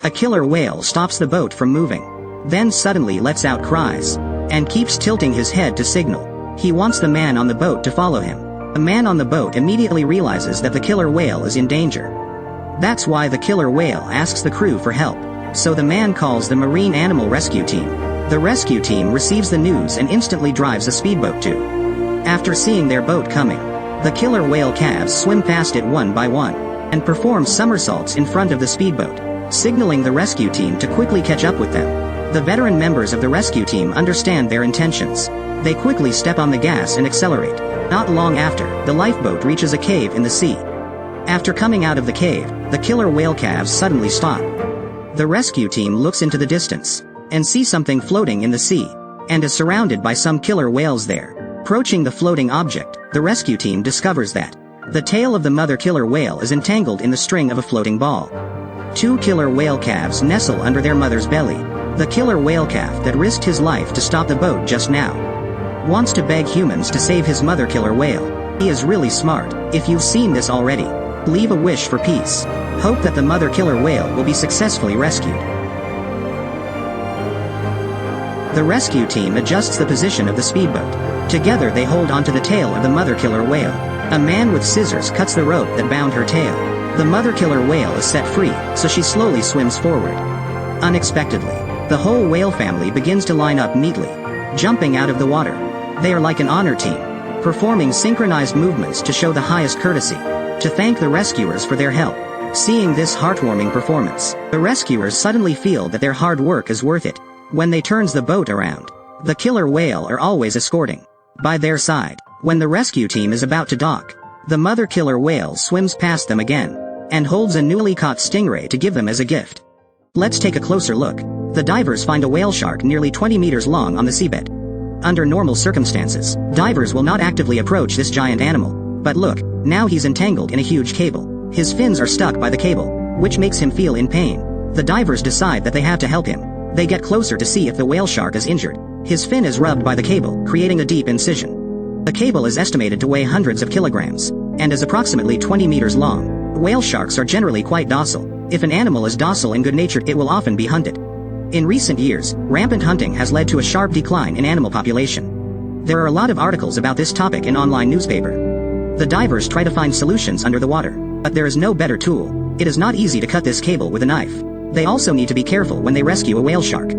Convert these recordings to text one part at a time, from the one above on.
A killer whale stops the boat from moving. Then suddenly lets out cries. And keeps tilting his head to signal. He wants the man on the boat to follow him. The man on the boat immediately realizes that the killer whale is in danger. That's why the killer whale asks the crew for help. So the man calls the marine animal rescue team. The rescue team receives the news and instantly drives a speedboat to. After seeing their boat coming, the killer whale calves swim past it one by one, and perform somersaults in front of the speedboat, signaling the rescue team to quickly catch up with them. The veteran members of the rescue team understand their intentions. They quickly step on the gas and accelerate. Not long after, the lifeboat reaches a cave in the sea. After coming out of the cave, the killer whale calves suddenly stop. The rescue team looks into the distance, and sees something floating in the sea, and is surrounded by some killer whales there. Approaching the floating object, the rescue team discovers that the tail of the mother killer whale is entangled in the string of a floating ball. Two killer whale calves nestle under their mother's belly. The killer whale calf that risked his life to stop the boat just now wants to beg humans to save his mother killer whale. He is really smart. If you've seen this already, leave a wish for peace. Hope that the mother killer whale will be successfully rescued. The rescue team adjusts the position of the speedboat. Together they hold onto the tail of the mother killer whale. A man with scissors cuts the rope that bound her tail. The mother killer whale is set free, so she slowly swims forward. Unexpectedly, the whole whale family begins to line up neatly, jumping out of the water. They are like an honor team, performing synchronized movements to show the highest courtesy, to thank the rescuers for their help. Seeing this heartwarming performance, the rescuers suddenly feel that their hard work is worth it. When they turns the boat around, the killer whale are always escorting by their side. When the rescue team is about to dock, the mother killer whale swims past them again, and holds a newly caught stingray to give them as a gift. Let's take a closer look. The divers find a whale shark nearly 20 meters long on the seabed. Under normal circumstances, divers will not actively approach this giant animal. But look, now he's entangled in a huge cable. His fins are stuck by the cable, which makes him feel in pain. The divers decide that they have to help him. They get closer to see if the whale shark is injured. His fin is rubbed by the cable, creating a deep incision. The cable is estimated to weigh hundreds of kilograms, and is approximately 20 meters long. Whale sharks are generally quite docile. If an animal is docile and good-natured, it will often be hunted. In recent years, rampant hunting has led to a sharp decline in animal population. There are a lot of articles about this topic in online newspaper. The divers try to find solutions under the water, but there is no better tool. It is not easy to cut this cable with a knife. They also need to be careful when they rescue a whale shark.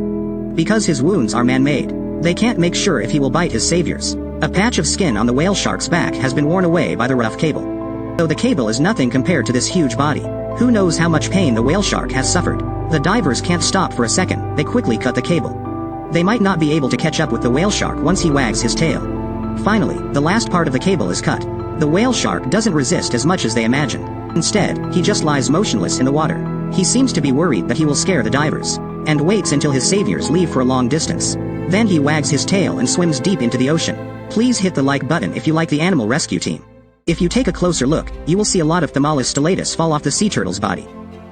Because his wounds are man-made, they can't make sure if he will bite his saviors. A patch of skin on the whale shark's back has been worn away by the rough cable. Though the cable is nothing compared to this huge body, who knows how much pain the whale shark has suffered. The divers can't stop for a second. They quickly cut the cable. They might not be able to catch up with the whale shark once he wags his tail. Finally, the last part of the cable is cut. The whale shark doesn't resist as much as they imagined. Instead, he just lies motionless in the water. He seems to be worried that he will scare the divers, and waits until his saviors leave for a long distance. Then he wags his tail and swims deep into the ocean. Please hit the like button if you like the animal rescue team. If you take a closer look, you will see a lot of Thamallus stellatus fall off the sea turtle's body.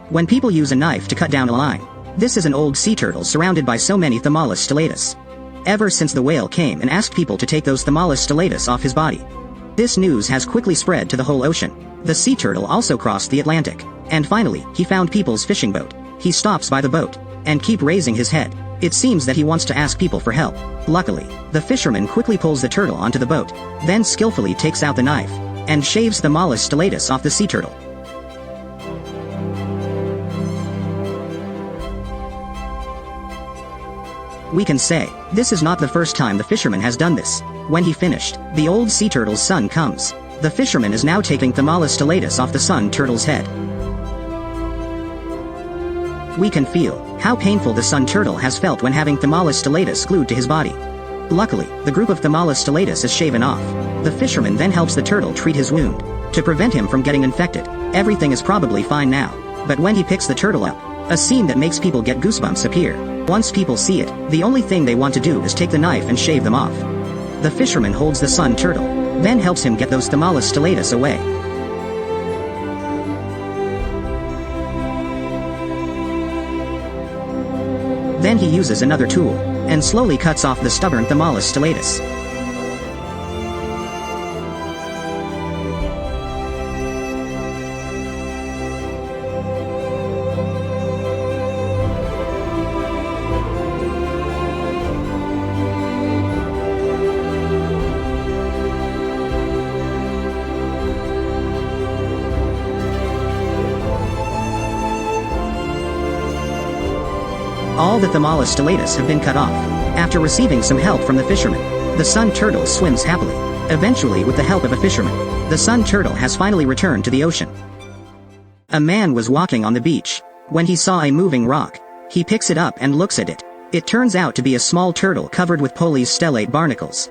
When people use a knife to cut down a line, this is an old sea turtle surrounded by so many Thamallus stellatus. Ever since the whale came and asked people to take those Thamallus stellatus off his body, this news has quickly spread to the whole ocean. The sea turtle also crossed the Atlantic, and finally, he found people's fishing boat. He stops by the boat, and keep raising his head. It seems that he wants to ask people for help. Luckily, the fisherman quickly pulls the turtle onto the boat, then skillfully takes out the knife, and shaves Thamallus stellatus off the sea turtle. We can say, this is not the first time the fisherman has done this. When he finished, the old sea turtle's son comes. The fisherman is now taking Thamallus stellatus off the sun turtle's head. We can feel how painful the sun turtle has felt when having Thamallus stellatus glued to his body. Luckily, the group of Thamallus stellatus is shaven off. The fisherman then helps the turtle treat his wound, to prevent him from getting infected. Everything is probably fine now. But when he picks the turtle up, a scene that makes people get goosebumps appear. Once people see it, the only thing they want to do is take the knife and shave them off. The fisherman holds the sun turtle, then helps him get those Thamallus stellatus away. Then he uses another tool, and slowly cuts off the stubborn Thamallus stellatus. All the Thymalus stellatus have been cut off. After receiving some help from the fisherman, the sun turtle swims happily. Eventually, with the help of a fisherman, the sun turtle has finally returned to the ocean. A man was walking on the beach. When he saw a moving rock, he picks it up and looks at it. It turns out to be a small turtle covered with Poli's stellate barnacles.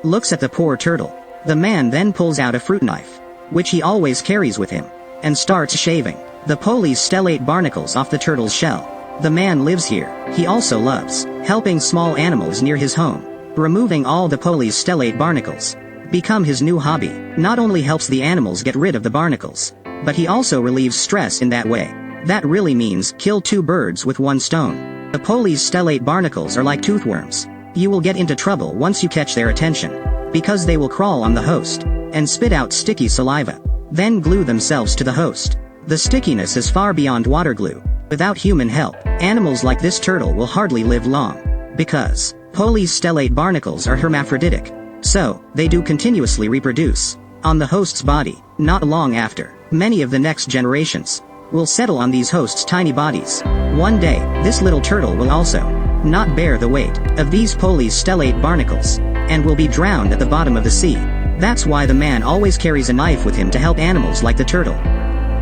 Looks at the poor turtle. The man then pulls out a fruit knife, which he always carries with him, and starts shaving the Poli's stellate barnacles off the turtle's shell. The man lives here. He also loves helping small animals near his home. Removing all the Poli's stellate barnacles become his new hobby. Not only helps the animals get rid of the barnacles, but he also relieves stress in that way. That really means kill two birds with one stone. The Poli's stellate barnacles are like toothworms. You will get into trouble once you catch their attention, because they will crawl on the host and spit out sticky saliva, then glue themselves to the host. The stickiness is far beyond water glue. Without human help, animals like this turtle will hardly live long, because Poli's stellate barnacles are hermaphroditic, so they do continuously reproduce on the host's body. Not long after, many of the next generations will settle on these hosts' tiny bodies. One day, this little turtle will also not bear the weight of these Poli's stellate barnacles, and will be drowned at the bottom of the sea. That's why the man always carries a knife with him to help animals like the turtle.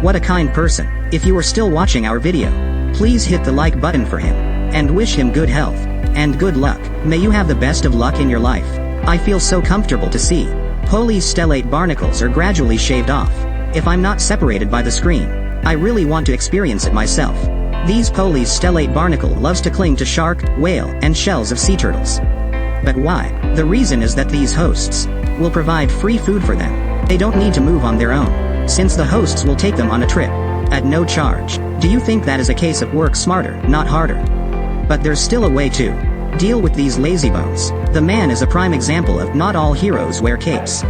What a kind person. If you are still watching our video, please hit the like button for him, and wish him good health, and good luck. May you have the best of luck in your life. I feel so comfortable to see Poli's stellate barnacles are gradually shaved off. If I'm not separated by the screen, I really want to experience it myself. These Poli's stellate barnacle loves to cling to shark, whale, and shells of sea turtles. But why? The reason is that these hosts will provide free food for them. They don't need to move on their own, since the hosts will take them on a trip at no charge. Do you think that is a case of work smarter, not harder? But there's still a way to deal with these lazybones. The man is a prime example of not all heroes wear capes.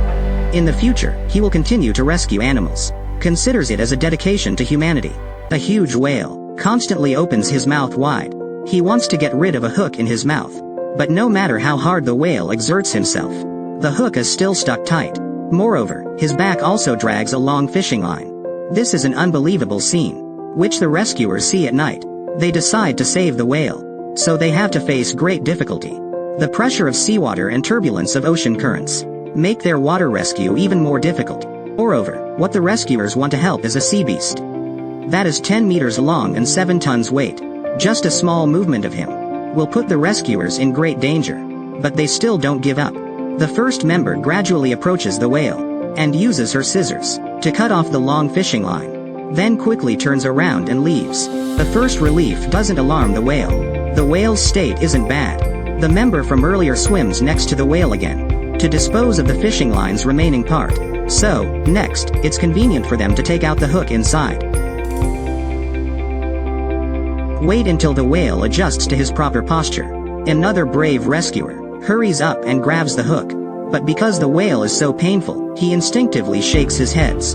In the future, he will continue to rescue animals. Considers it as a dedication to humanity. A huge whale constantly opens his mouth wide. He wants to get rid of a hook in his mouth. But no matter how hard the whale exerts himself, the hook is still stuck tight. Moreover, his back also drags a long fishing line. This is an unbelievable scene, which the rescuers see at night. They decide to save the whale, so they have to face great difficulty. The pressure of seawater and turbulence of ocean currents make their water rescue even more difficult. Moreover, what the rescuers want to help is a sea beast that is 10 meters long and 7 tons weight. Just a small movement of him will put the rescuers in great danger, but they still don't give up. The first member gradually approaches the whale and uses her scissors to cut off the long fishing line, then quickly turns around and leaves. The first relief doesn't alarm the whale. The whale's state isn't bad. The member from earlier swims next to the whale again to dispose of the fishing line's remaining part. So, next, it's convenient for them to take out the hook inside. Wait until the whale adjusts to his proper posture. Another brave rescuer hurries up and grabs the hook, but because the whale is so painful, he instinctively shakes his heads.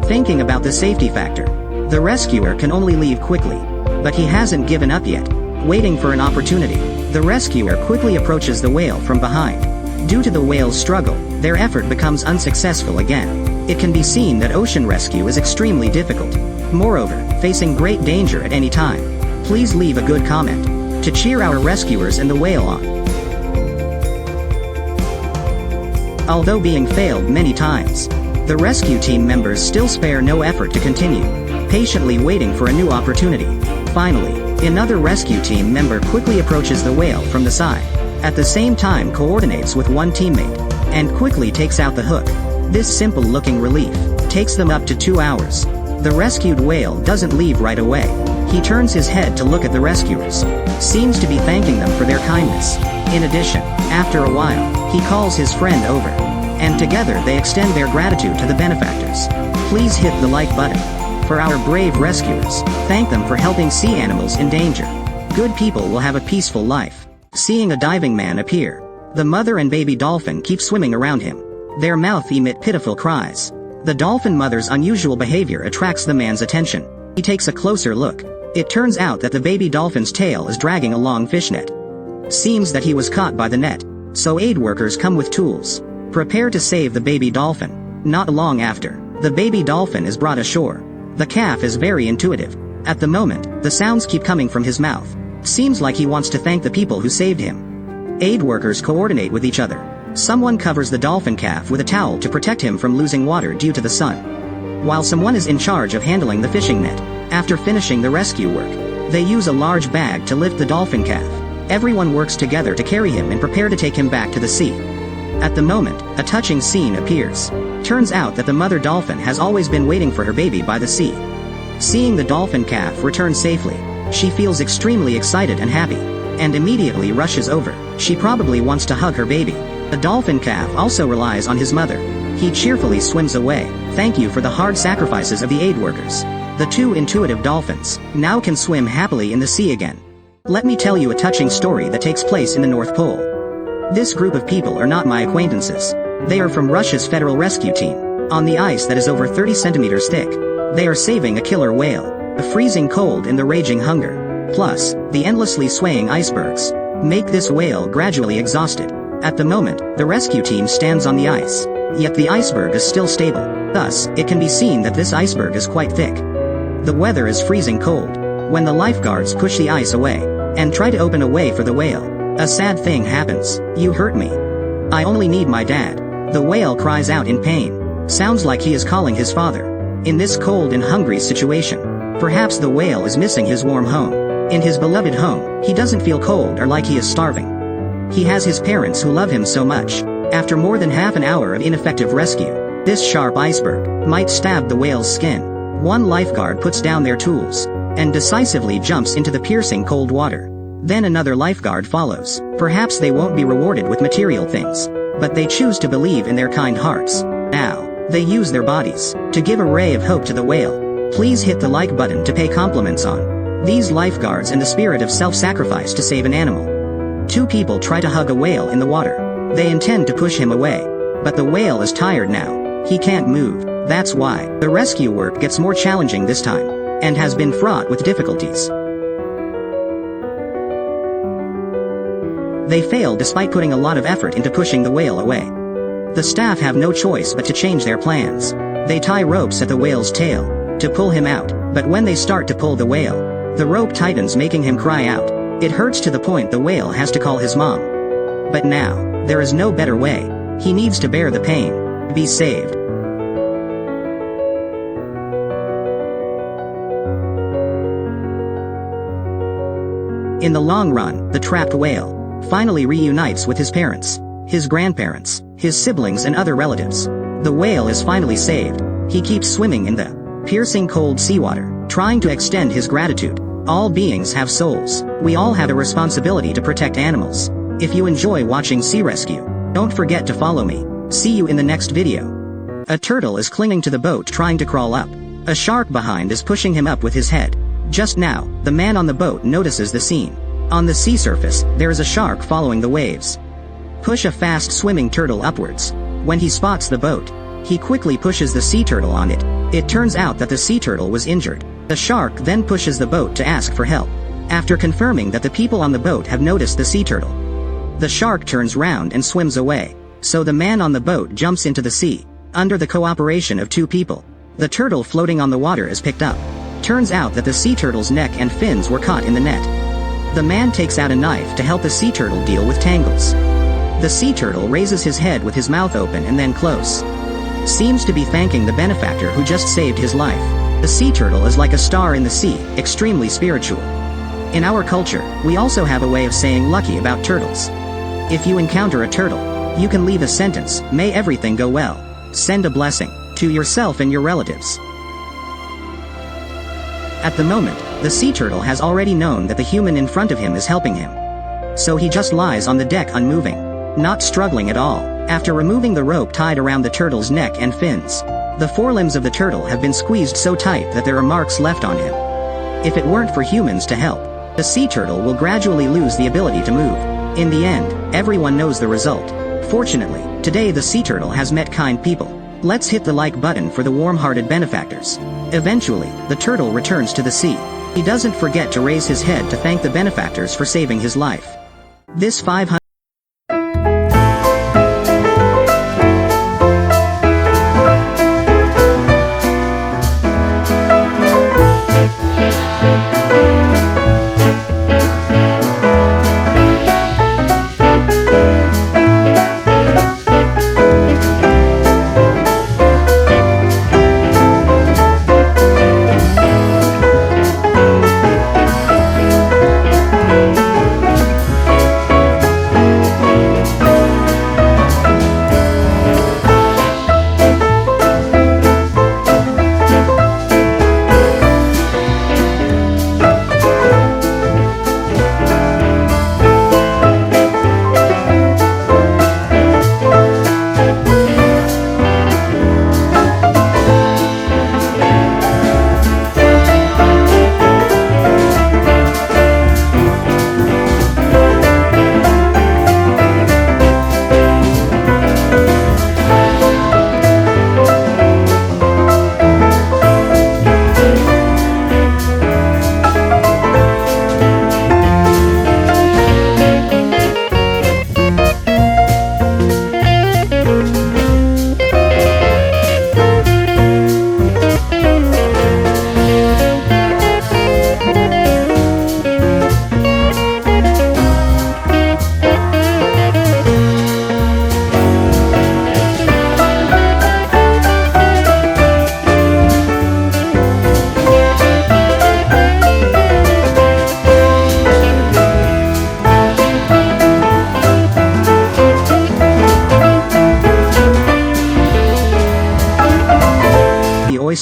Thinking about the safety factor, the rescuer can only leave quickly, but he hasn't given up yet. Waiting for an opportunity, the rescuer quickly approaches the whale from behind. Due to the whale's struggle, their effort becomes unsuccessful again. It can be seen that ocean rescue is extremely difficult. Moreover, facing great danger at any time. Please leave a good comment to cheer our rescuers and the whale on. Although being failed many times, the rescue team members still spare no effort to continue, patiently waiting for a new opportunity. Finally, another rescue team member quickly approaches the whale from the side. At the same time coordinates with one teammate, and quickly takes out the hook. This simple-looking relief takes them up to 2 hours. The rescued whale doesn't leave right away. He turns his head to look at the rescuers. Seems to be thanking them for their kindness. In addition, after a while, he calls his friend over, and together they extend their gratitude to the benefactors. Please hit the like button for our brave rescuers. Thank them for helping sea animals in danger. Good people will have a peaceful life. Seeing a diving man appear, the mother and baby dolphin keep swimming around him. Their mouth emit pitiful cries. The dolphin mother's unusual behavior attracts the man's attention. He takes a closer look. It turns out that the baby dolphin's tail is dragging a long fishnet. Seems that he was caught by the net, so aid workers come with tools. Prepare to save the baby dolphin. Not long after, the baby dolphin is brought ashore. The calf is very intuitive. At the moment, the sounds keep coming from his mouth. Seems like he wants to thank the people who saved him. Aid workers coordinate with each other. Someone covers the dolphin calf with a towel to protect him from losing water due to the sun, while someone is in charge of handling the fishing net. After finishing the rescue work, they use a large bag to lift the dolphin calf. Everyone works together to carry him and prepare to take him back to the sea. At the moment, a touching scene appears. Turns out that the mother dolphin has always been waiting for her baby by the sea. Seeing the dolphin calf return safely, she feels extremely excited and happy, and immediately rushes over. She probably wants to hug her baby. The dolphin calf also relies on his mother. He cheerfully swims away. Thank you for the hard sacrifices of the aid workers. The two intuitive dolphins now can swim happily in the sea again. Let me tell you a touching story that takes place in the North Pole. This group of people are not my acquaintances. They are from Russia's Federal Rescue Team. On the ice that is over 30 centimeters thick, they are saving a killer whale. The freezing cold and the raging hunger, plus the endlessly swaying icebergs, make this whale gradually exhausted. At the moment, the rescue team stands on the ice, yet the iceberg is still stable. Thus, it can be seen that this iceberg is quite thick. The weather is freezing cold. When the lifeguards push the ice away and try to open a way for the whale, a sad thing happens. You hurt me. I only need my dad. The whale cries out in pain. Sounds like he is calling his father. In this cold and hungry situation, perhaps the whale is missing his warm home. In his beloved home, he doesn't feel cold or like he is starving. He has his parents who love him so much. After more than half an hour of ineffective rescue, this sharp iceberg might stab the whale's skin. One lifeguard puts down their tools and decisively jumps into the piercing cold water. Then another lifeguard follows. Perhaps they won't be rewarded with material things, but they choose to believe in their kind hearts. Now, they use their bodies to give a ray of hope to the whale. Please hit the like button to pay compliments on these lifeguards and the spirit of self-sacrifice to save an animal. Two people try to hug a whale in the water. They intend to push him away, but the whale is tired now. He can't move. That's why the rescue work gets more challenging this time, and has been fraught with difficulties. They fail despite putting a lot of effort into pushing the whale away. The staff have no choice but to change their plans. They tie ropes at the whale's tail to pull him out, but when they start to pull the whale, the rope tightens, making him cry out. It hurts to the point the whale has to call his mom. But now, there is no better way. He needs to bear the pain. Be saved. In the long run, the trapped whale finally reunites with his parents, his grandparents, his siblings and other relatives. The whale is finally saved. He keeps swimming in the piercing cold seawater, trying to extend his gratitude. All beings have souls. We all have a responsibility to protect animals. If you enjoy watching Sea Rescue, don't forget to follow me. See you in the next video. A turtle is clinging to the boat trying to crawl up. A shark behind is pushing him up with his head. Just now, the man on the boat notices the scene. On the sea surface, there is a shark following the waves. Push a fast-swimming turtle upwards. When he spots the boat, he quickly pushes the sea turtle on it. It turns out that the sea turtle was injured. The shark then pushes the boat to ask for help. After confirming that the people on the boat have noticed the sea turtle, the shark turns round and swims away. So the man on the boat jumps into the sea. Under the cooperation of two people, the turtle floating on the water is picked up. Turns out that the sea turtle's neck and fins were caught in the net. The man takes out a knife to help the sea turtle deal with tangles. The sea turtle raises his head with his mouth open and then close. Seems to be thanking the benefactor who just saved his life. The sea turtle is like a star in the sea, extremely spiritual. In our culture, we also have a way of saying lucky about turtles. If you encounter a turtle, you can leave a sentence, "May everything go well." Send a blessing to yourself and your relatives. At the moment, the sea turtle has already known that the human in front of him is helping him. So he just lies on the deck unmoving, not struggling at all. After removing the rope tied around the turtle's neck and fins, the forelimbs of the turtle have been squeezed so tight that there are marks left on him. If it weren't for humans to help, the sea turtle will gradually lose the ability to move. In the end, everyone knows the result. Fortunately, today the sea turtle has met kind people. Let's hit the like button for the warm-hearted benefactors. Eventually, the turtle returns to the sea. He doesn't forget to raise his head to thank the benefactors for saving his life. This 500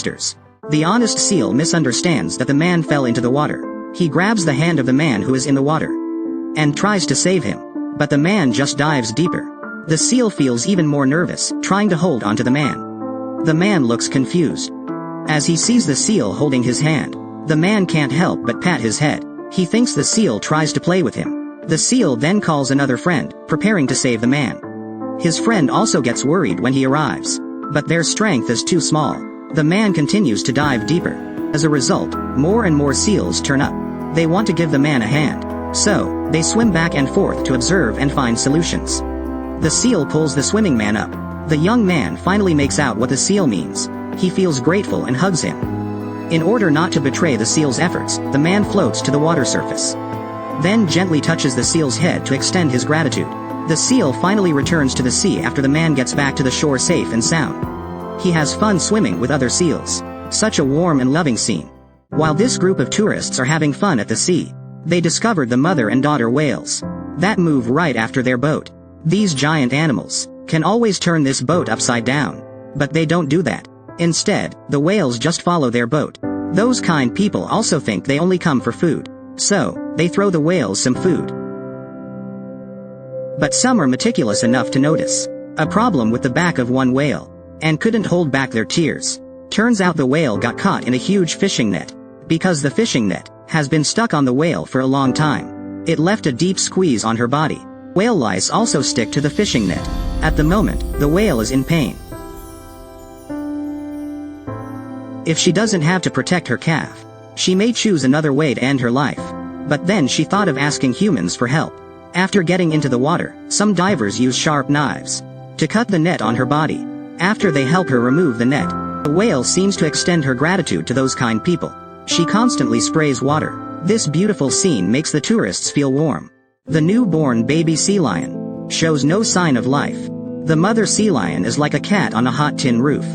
sisters. The honest seal misunderstands that the man fell into the water. He grabs the hand of the man who is in the water and tries to save him, but the man just dives deeper. The seal feels even more nervous, trying to hold onto the man. The man looks confused. As he sees the seal holding his hand, the man can't help but pat his head. He thinks the seal tries to play with him. The seal then calls another friend, preparing to save the man. His friend also gets worried when he arrives, but their strength is too small. The man continues to dive deeper. As a result, more and more seals turn up. They want to give the man a hand, so they swim back and forth to observe and find solutions. The seal pulls the swimming man up. The young man finally makes out what the seal means. He feels grateful and hugs him. In order not to betray the seal's efforts, the man floats to the water surface, then gently touches the seal's head to extend his gratitude. The seal finally returns to the sea after the man gets back to the shore safe and sound. He has fun swimming with other seals. Such a warm and loving scene. While this group of tourists are having fun at the sea, they discovered the mother and daughter whales that move right after their boat. These giant animals can always turn this boat upside down, but they don't do that. Instead, the whales just follow their boat. Those kind people also think they only come for food, so they throw the whales some food. But some are meticulous enough to notice a problem with the back of one whale, and couldn't hold back their tears. Turns out the whale got caught in a huge fishing net. Because the fishing net has been stuck on the whale for a long time, it left a deep squeeze on her body. Whale lice also stick to the fishing net. At the moment, the whale is in pain. If she doesn't have to protect her calf, she may choose another way to end her life. But then she thought of asking humans for help. After getting into the water, some divers use sharp knives to cut the net on her body. After they help her remove the net, the whale seems to extend her gratitude to those kind people. She constantly sprays water. This beautiful scene makes the tourists feel warm. The newborn baby sea lion shows no sign of life. The mother sea lion is like a cat on a hot tin roof.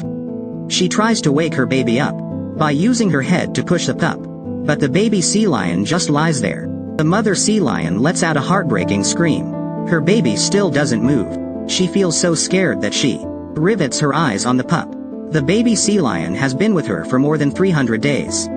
She tries to wake her baby up by using her head to push the pup, but the baby sea lion just lies there. The mother sea lion lets out a heartbreaking scream. Her baby still doesn't move. She feels so scared that she rivets her eyes on the pup. The baby sea lion has been with her for more than 300 days.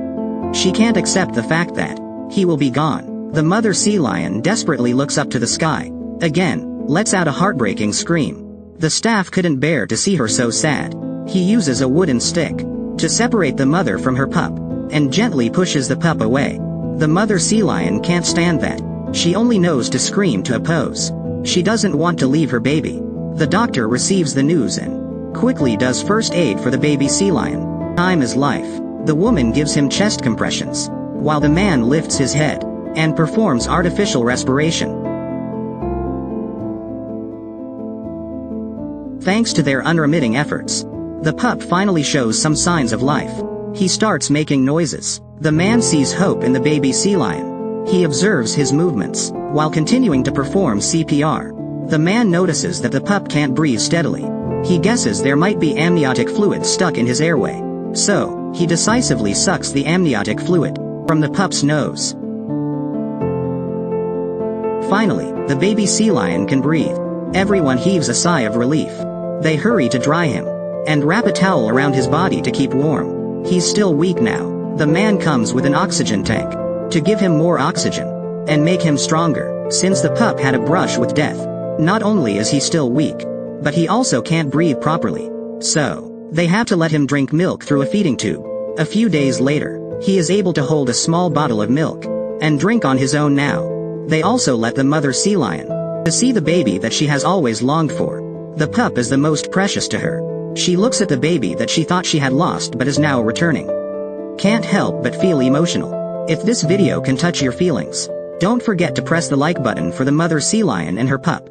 She can't accept the fact that he will be gone. The mother sea lion desperately looks up to the sky, again, lets out a heartbreaking scream. The staff couldn't bear to see her so sad. He uses a wooden stick to separate the mother from her pup, and gently pushes the pup away. The mother sea lion can't stand that. She only knows to scream to oppose. She doesn't want to leave her baby. The doctor receives the news and quickly does first aid for the baby sea lion. Time is life. The woman gives him chest compressions, while the man lifts his head and performs artificial respiration. Thanks to their unremitting efforts, the pup finally shows some signs of life. He starts making noises. The man sees hope in the baby sea lion. He observes his movements while continuing to perform CPR. The man notices that the pup can't breathe steadily. He guesses there might be amniotic fluid stuck in his airway, so he decisively sucks the amniotic fluid from the pup's nose. Finally, the baby sea lion can breathe. Everyone heaves a sigh of relief. They hurry to dry him and wrap a towel around his body to keep warm. He's still weak now. The man comes with an oxygen tank to give him more oxygen and make him stronger, since the pup had a brush with death. Not only is he still weak, but he also can't breathe properly. So they have to let him drink milk through a feeding tube. A few days later, he is able to hold a small bottle of milk and drink on his own now. They also let the mother sea lion to see the baby that she has always longed for. The pup is the most precious to her. She looks at the baby that she thought she had lost but is now returning. Can't help but feel emotional. If this video can touch your feelings, don't forget to press the like button for the mother sea lion and her pup.